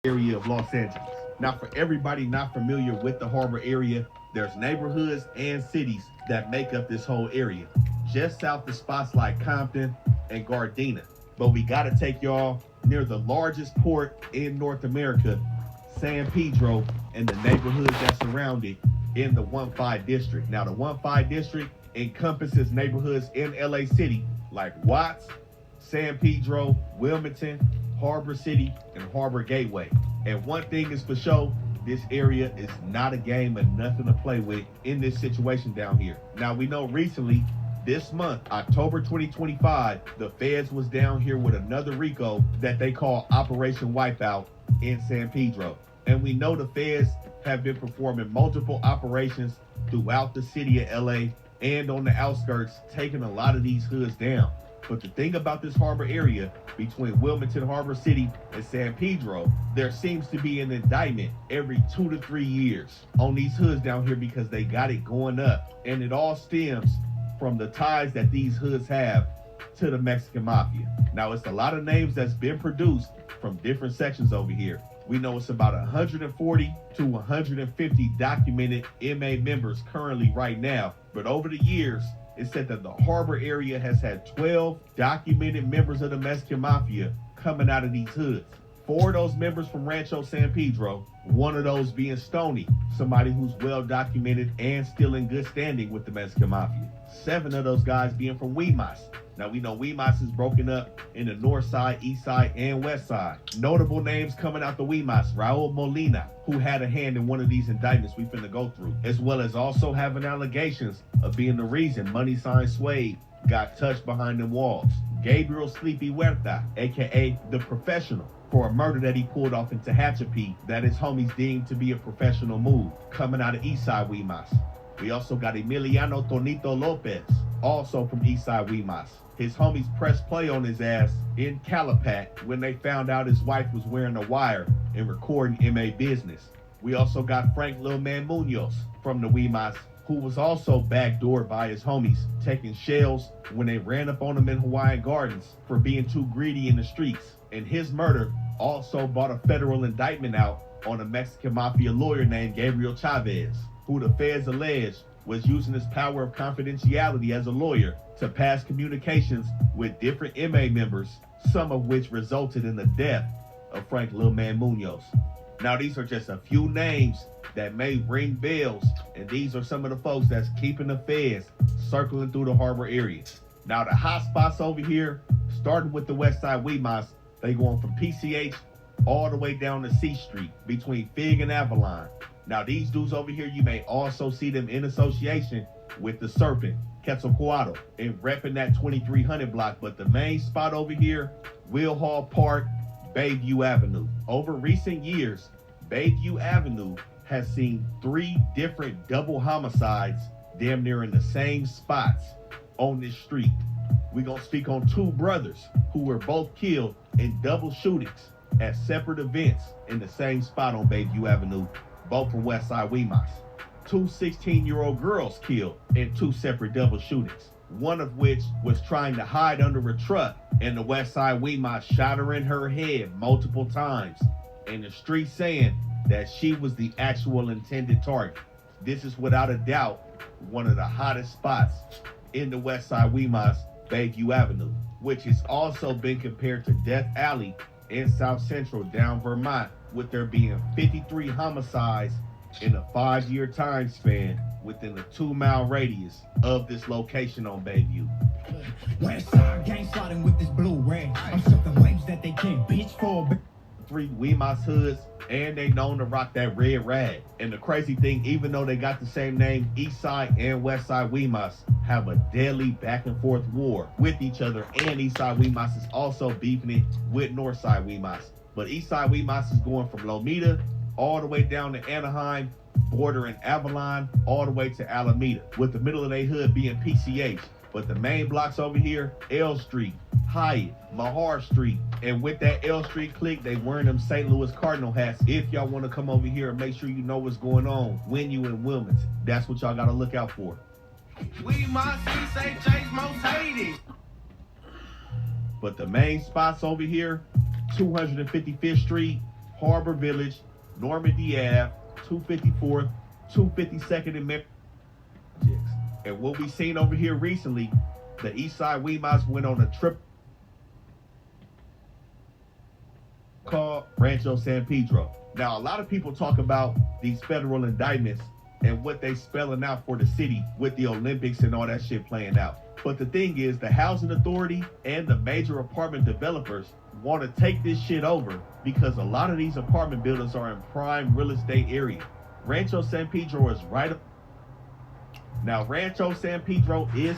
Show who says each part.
Speaker 1: area of Los Angeles. Now, for everybody not familiar with the harbor area, there's neighborhoods and cities that make up this whole area, just south of spots like Compton and Gardena. But we got to take y'all near the largest port in North America, San Pedro, and the neighborhoods that surround it in the 1-5 district. Now, the 1-5 district encompasses neighborhoods in LA City like Watts, San Pedro, Wilmington, Harbor City, and Harbor Gateway. And one thing is for sure, this area is not a game and nothing to play with in this situation down here. Now, we know recently, this month, October 2025, the feds was down here with another RICO that they call Operation Wipeout in San Pedro. And we know the feds have been performing multiple operations throughout the city of LA and on the outskirts, taking a lot of these hoods down. But the thing about this harbor area between Wilmington, Harbor City, and San Pedro, there seems to be an indictment every 2 to 3 years on these hoods down here because they got it going up. And it all stems from the ties that these hoods have to the Mexican Mafia. Now, it's a lot of names that's been produced from different sections over here. We know it's about 140 to 150 documented MA members currently right now. But over the years, it said that the harbor area has had 12 documented members of the Mexican Mafia coming out of these hoods. 4 of those members from Rancho San Pedro, one of those being Stoney, somebody who's well documented and still in good standing with the Mexican Mafia. 7 of those guys being from Huimas. Now, we know Huimas is broken up in the north side, east side, and west side. Notable names coming out the Huimas: Raul Molina, who had a hand in one of these indictments we finna go through, as well as also having allegations of being the reason Money Sign Suede got touched behind them walls. Gabriel Sleepy Huerta, aka The Professional, for a murder that he pulled off in Tehachapi that his homies deemed to be a professional move, coming out of Eastside Huimas. We also got Emiliano Tonito Lopez, also from Eastside Huimas. His homies pressed play on his ass in Calipat when they found out his wife was wearing a wire and recording MA business. We also got Frank Lil Man Munoz from the Huimas, who was also backdoored by his homies, taking shells when they ran up on him in Hawaiian Gardens for being too greedy in the streets. And his murder also brought a federal indictment out on a Mexican Mafia lawyer named Gabriel Chavez, who the feds alleged was using his power of confidentiality as a lawyer to pass communications with different MA members, some of which resulted in the death of Frank Lil Man Munoz. Now, these are just a few names that may ring bells, and these are some of the folks that's keeping the feds circling through the harbor area. Now, the hot spots over here, starting with the west side Huimas, they going from PCH all the way down to C Street between Fig and Avalon. Now, these dudes over here, you may also see them in association with the Serpent, Quetzalcoatl, and repping that 2300 block. But the main spot over here, Will Hall Park, Bayview Avenue. Over recent years, Bayview Avenue has seen 3 different double homicides damn near in the same spots on this street. We're going to speak on 2 brothers who were both killed in double shootings at separate events in the same spot on Bayview Avenue, both from Westside Huimas. 2 16-year-old girls killed in 2 separate double shootings, one of which was trying to hide under a truck, and the Westside Huimas shot her in her head multiple times, and the street saying that she was the actual intended target. This is without a doubt one of the hottest spots in the Westside Huimas, Bayview Avenue, which has also been compared to Death Alley in South Central down Vermont, with there being 53 homicides in a 5-year time span within a 2-mile radius of this location on Bayview.
Speaker 2: Westside gang sliding with this blue rag. I'm surfing waves that they can't beach for.
Speaker 1: 3 Huimas hoods, and they known to rock that red rag. And the crazy thing, even though they got the same name, Eastside and Westside Huimas have a deadly back and forth war with each other, and Eastside Huimas is also beefing it with Northside Huimas. But Eastside Huimas is going from Lomita all the way down to Anaheim, bordering Avalon, all the way to Alameda, with the middle of their hood being PCH. But the main blocks over here, L Street, Hyatt, Mahar Street, and with that L Street clique, they wearing them St. Louis Cardinal hats. If y'all want to come over here and make sure you know what's going on when you in Wilmington, that's what y'all got to look out for.
Speaker 3: We must say Chase most hated.
Speaker 1: But the main spots over here, 255th Street, Harbor Village, Normandy Ave, 254th, 252nd and Memphis. And what we seen over here recently, the Eastside Weemots went on a trip called Rancho San Pedro. Now, a lot of people talk about these federal indictments and what they spelling out for the city with the Olympics and all that shit playing out. But the thing is, the housing authority and the major apartment developers want to take this shit over because a lot of these apartment buildings are in prime real estate area. Rancho San Pedro is right up. Now, Rancho San Pedro is